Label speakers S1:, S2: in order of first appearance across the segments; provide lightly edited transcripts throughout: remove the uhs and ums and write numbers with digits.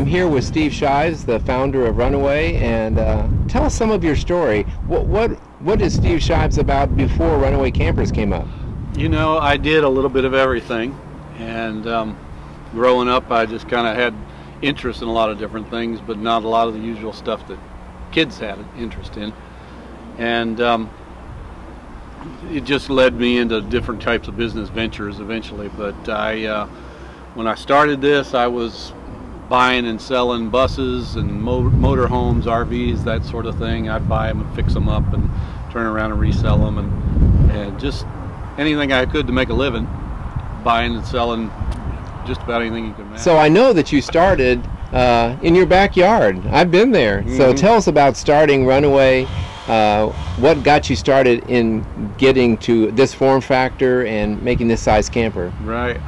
S1: here with Steve Shives, the founder of Runaway, and tell us some of your story. What is Steve Shives about before Runaway Campers came up?
S2: You know, I did a little bit of everything, and growing up I just kind of had interest in a lot of different things, but not a lot of the usual stuff that kids had an interest in. And it just led me into different types of business ventures eventually. But when I started this, I was buying and selling buses and motor homes, RVs, that sort of thing. I'd buy them and fix them up and turn around and resell them, and just anything I could to make a living, buying and selling just about anything you could imagine.
S1: So I know that you started in your backyard. I've been there. So tell us about starting Runaway. What got you started in getting to this form factor and making this size camper?
S2: Right.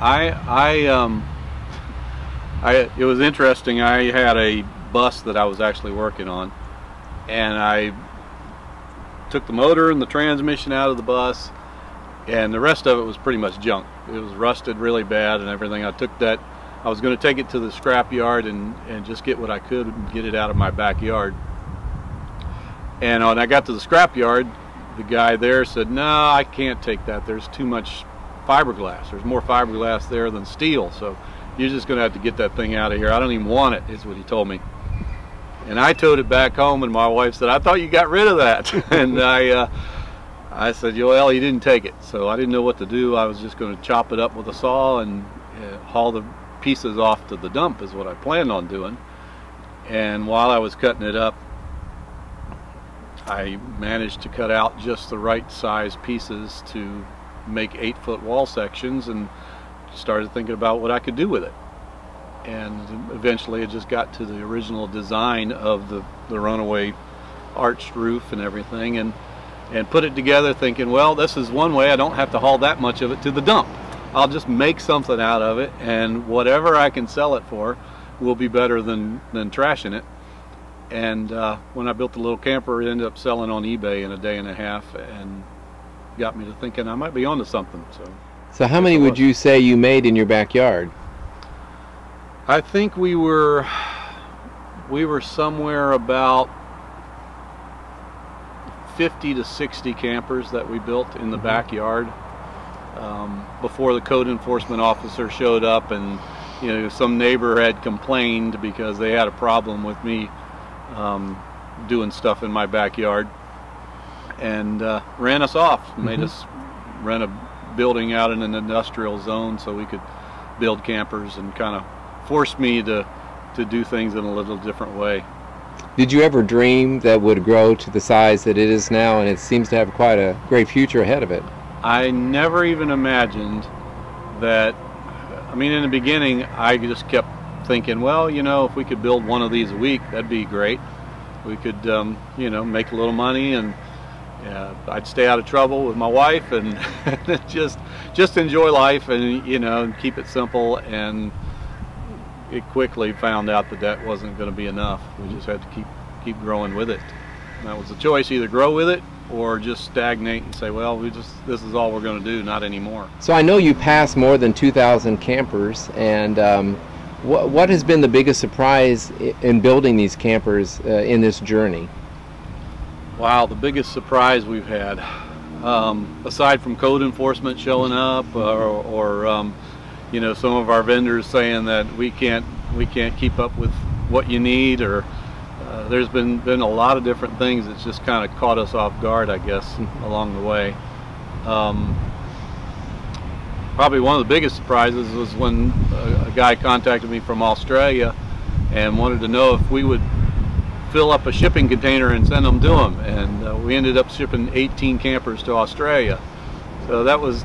S2: It was interesting. I had a bus that I was actually working on, and I took the motor and the transmission out of the bus, and the rest of it was pretty much junk. It was rusted really bad and everything. I was going to take it to the scrap yard and just get what I could and get it out of my backyard. And when I got to the scrap yard, the guy there said, "No, I can't take that. There's too much fiberglass. There's more fiberglass there than steel, so you're just going to have to get that thing out of here. I don't even want it," is what he told me. And I towed it back home, and my wife said, "I thought you got rid of that." And I said, "Well, he didn't take it." So I didn't know what to do. I was just going to chop it up with a saw and haul the pieces off to the dump is what I planned on doing. And while I was cutting it up, I managed to cut out just the right size pieces to make 8-foot wall sections, and started thinking about what I could do with it. And eventually it just got to the original design of the Runaway arched roof and everything, and put it together thinking, well, this is one way I don't have to haul that much of it to the dump. I'll just make something out of it, and whatever I can sell it for will be better than trashing it. And when I built the little camper, it ended up selling on eBay in a day and a half, and got me to thinking I might be onto something.
S1: So how many would you say you made in your backyard?
S2: I think we were somewhere about 50 to 60 campers that we built in the backyard before the code enforcement officer showed up, and some neighbor had complained because they had a problem with me doing stuff in my backyard, and ran us off, made us rent a building out in an industrial zone so we could build campers, and kind of forced me to do things in a little different way.
S1: Did you ever dream that would grow to the size that it is now, and it seems to have quite a great future ahead of it?
S2: I never even imagined that. I mean, in the beginning I just kept thinking, well, if we could build one of these a week, that'd be great. We could make a little money, and I'd stay out of trouble with my wife, and just enjoy life, and keep it simple. And it quickly found out that wasn't going to be enough. We just had to keep growing with it. And that was the choice: either grow with it or just stagnate and say, well, this is all we're going to do, not anymore.
S1: So I know you passed more than 2,000 campers, and what has been the biggest surprise in building these campers in this journey?
S2: Wow, the biggest surprise we've had, aside from code enforcement showing up, or some of our vendors saying that we can't keep up with what you need, or there's been a lot of different things that's just kind of caught us off guard, I guess, along the way. Probably one of the biggest surprises was when a guy contacted me from Australia and wanted to know if we would fill up a shipping container and send them to him, and we ended up shipping 18 campers to Australia. So that was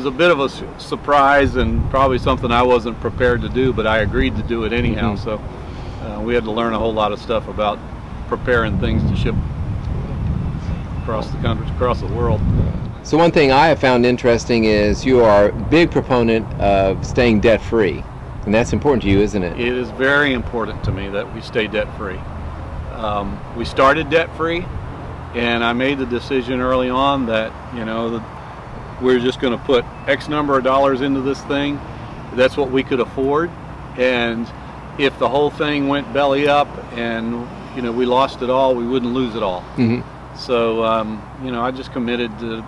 S2: a bit of a surprise, and probably something I wasn't prepared to do, but I agreed to do it anyhow. So we had to learn a whole lot of stuff about preparing things to ship across the country, across the world.
S1: So one thing I have found interesting is you are a big proponent of staying debt-free, and that's important to you, isn't it?
S2: It is very important to me that we stay debt-free. We started debt-free, and I made the decision early on that we're just going to put X number of dollars into this thing. That's what we could afford, and if the whole thing went belly up and we lost it all, we wouldn't lose it all. So I just committed to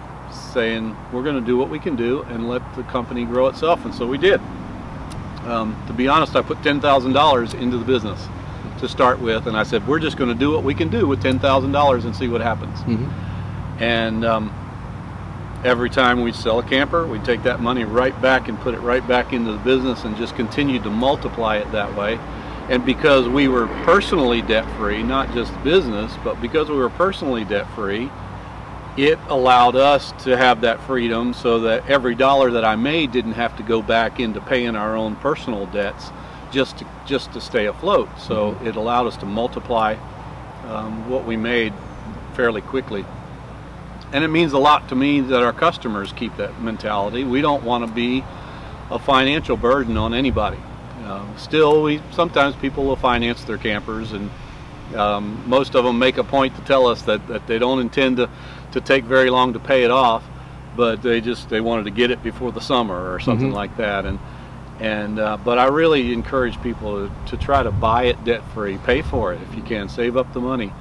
S2: saying we're going to do what we can do and let the company grow itself, and so we did. To be honest, I put $10,000 into the business to start with, and I said we're just going to do what we can do with $10,000 and see what happens. And every time we sell a camper, we take that money right back and put it right back into the business and just continue to multiply it that way. And because we were personally debt-free, not just business, but because we were personally debt-free, it allowed us to have that freedom so that every dollar that I made didn't have to go back into paying our own personal debts just to stay afloat. So it allowed us to multiply what we made fairly quickly. And it means a lot to me that our customers keep that mentality. We don't want to be a financial burden on anybody. Still, sometimes people will finance their campers, and most of them make a point to tell us that they don't intend to take very long to pay it off, but they wanted to get it before the summer or something like that. But I really encourage people to try to buy it debt-free, pay for it if you can, save up the money,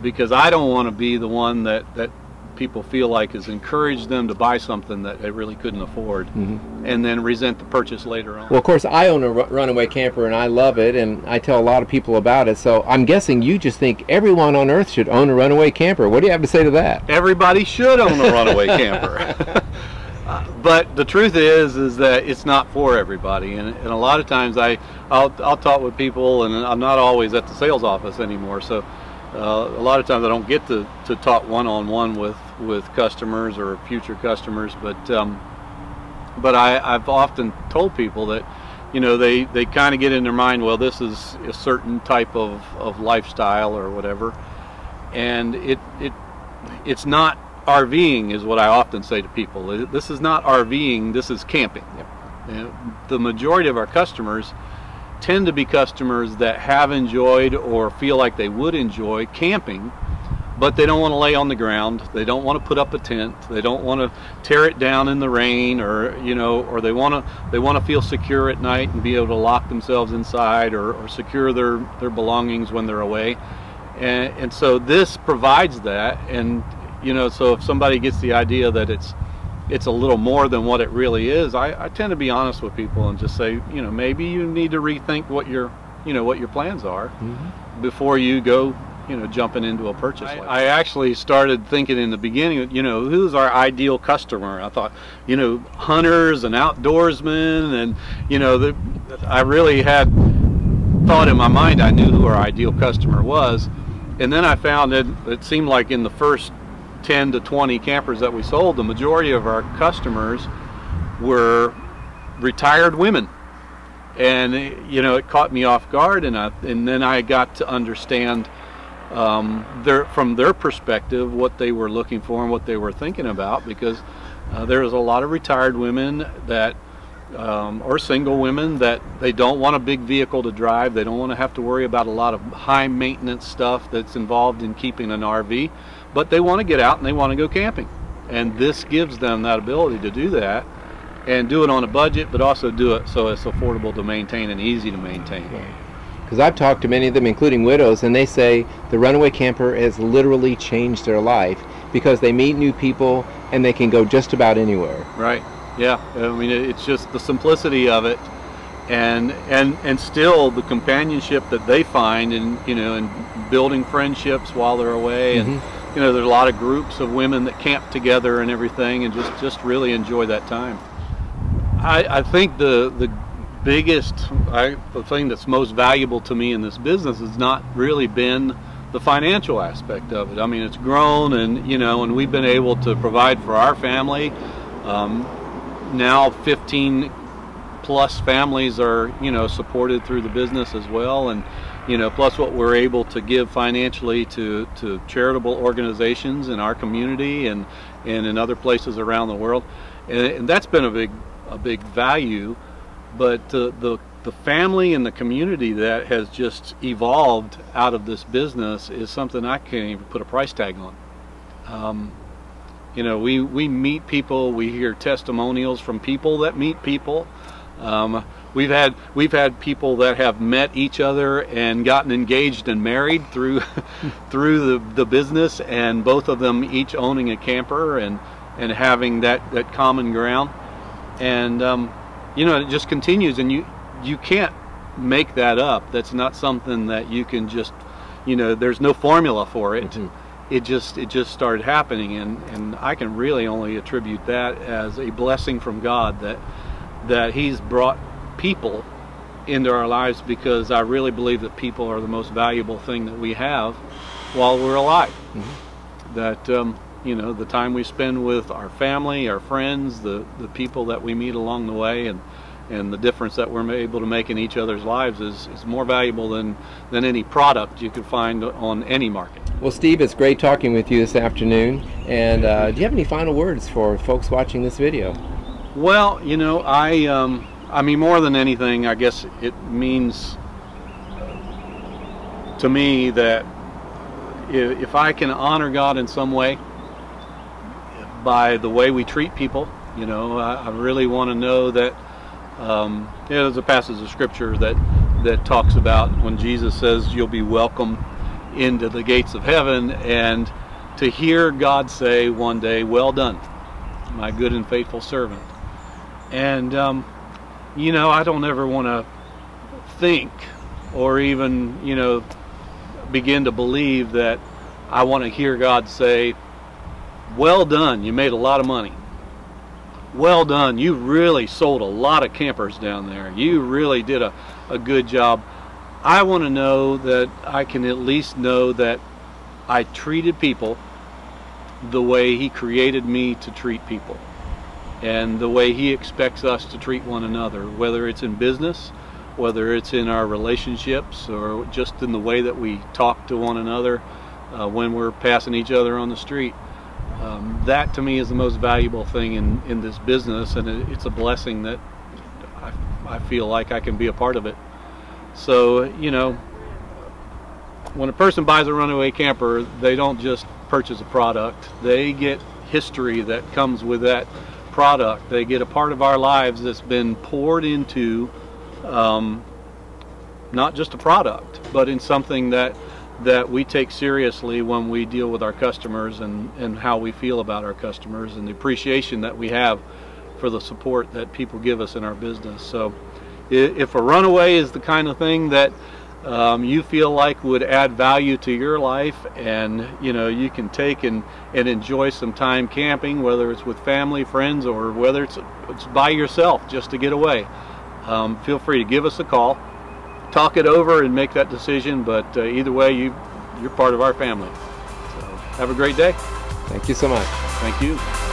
S2: because I don't want to be the one that people feel like has encouraged them to buy something that they really couldn't afford, and then resent the purchase later on.
S1: Well, of course, I own a Runaway camper and I love it, and I tell a lot of people about it, so I'm guessing you just think everyone on earth should own a Runaway camper. What do you have to say to that?
S2: Everybody should own a Runaway camper. But the truth is that it's not for everybody, and a lot of times I'll talk with people, and I'm not always at the sales office anymore, so a lot of times I don't get to talk one-on-one with customers or future customers, but I've often told people that they kind of get in their mind, well, this is a certain type of lifestyle or whatever, and it's not RVing, is what I often say to people. This is not RVing, this is camping. The majority of our customers tend to be customers that have enjoyed or feel like they would enjoy camping, but they don't want to lay on the ground, they don't want to put up a tent, they don't want to tear it down in the rain, or or they want to feel secure at night and be able to lock themselves inside, or secure their belongings when they're away. And so this provides that. And so if somebody gets the idea that it's a little more than what it really is, I tend to be honest with people and just say, maybe you need to rethink what your plans are before you go, jumping into a purchase. I actually started thinking in the beginning, who's our ideal customer? I thought, hunters and outdoorsmen, and I really had thought in my mind I knew who our ideal customer was, and then I found that it seemed like in the first 10 to 20 campers that we sold, the majority of our customers were retired women, and it caught me off guard, and then I got to understand from their perspective what they were looking for and what they were thinking about, because there was a lot of retired women that or single women that they don't want a big vehicle to drive, they don't want to have to worry about a lot of high maintenance stuff that's involved in keeping an RV, but they want to get out and they want to go camping, and this gives them that ability to do that, and do it on a budget, but also do it so it's affordable to maintain and easy to maintain.
S1: Because I've talked to many of them, including widows, and they say the Runaway camper has literally changed their life because they meet new people and they can go just about anywhere.
S2: Right. Yeah. I mean, it's just the simplicity of it, and still the companionship that they find in in building friendships while they're away, and there's a lot of groups of women that camp together and everything, and just really enjoy that time. I think the biggest, the thing that's most valuable to me in this business has not really been the financial aspect of it. I mean, it's grown, and and we've been able to provide for our family. Now 15 plus families are supported through the business as well, and plus what we're able to give financially to charitable organizations in our community and in other places around the world, and that's been a big value. But the family and the community that has just evolved out of this business is something I can't even put a price tag on. We meet people, we hear testimonials from people that meet people. we've had people that have met each other and gotten engaged and married through through the business, and both of them each owning a camper and having that common ground. And you know, it just continues, and you can't make that up. That's not something that you can just, you know, there's no formula for it. It just started happening, and I can really only attribute that as a blessing from God that He's brought people into our lives, because I really believe that people are the most valuable thing that we have while we're alive. That you know, the time we spend with our family, our friends, the people that we meet along the way, and the difference that we're able to make in each other's lives is more valuable than any product you can find on any market.
S1: Well, Steve, it's great talking with you this afternoon. And do you have any final words for folks watching this video? Well,
S2: you know, I mean, more than anything, I guess it means to me that if I can honor God in some way by the way we treat people, you know, I really want to know that there's a passage of scripture that talks about when Jesus says you'll be welcome into the gates of heaven, and to hear God say one day, "Well done, my good and faithful servant." And you know, I don't ever want to think or even, you know, begin to believe that I want to hear God say, "Well done, you made a lot of money. Well done, you really sold a lot of campers down there. You really did a good job." I want to know that I can at least know that I treated people the way He created me to treat people, and the way He expects us to treat one another, whether it's in business, whether it's in our relationships, or just in the way that we talk to one another when we're passing each other on the street. That to me is the most valuable thing in this business, and it's a blessing that I feel like I can be a part of it. So, you know, when a person buys a Runaway camper, they don't just purchase a product. They get history that comes with that product. They get a part of our lives that's been poured into not just a product, but in something that we take seriously when we deal with our customers, and how we feel about our customers, and the appreciation that we have for the support that people give us in our business. So if a Runaway is the kind of thing that you feel like would add value to your life, and you know, you can take and enjoy some time camping, whether it's with family, friends, or whether it's by yourself just to get away, feel free to give us a call, talk it over, and make that decision. But either way, you're part of our family. So have a great day.
S1: Thank you so much.
S2: Thank you.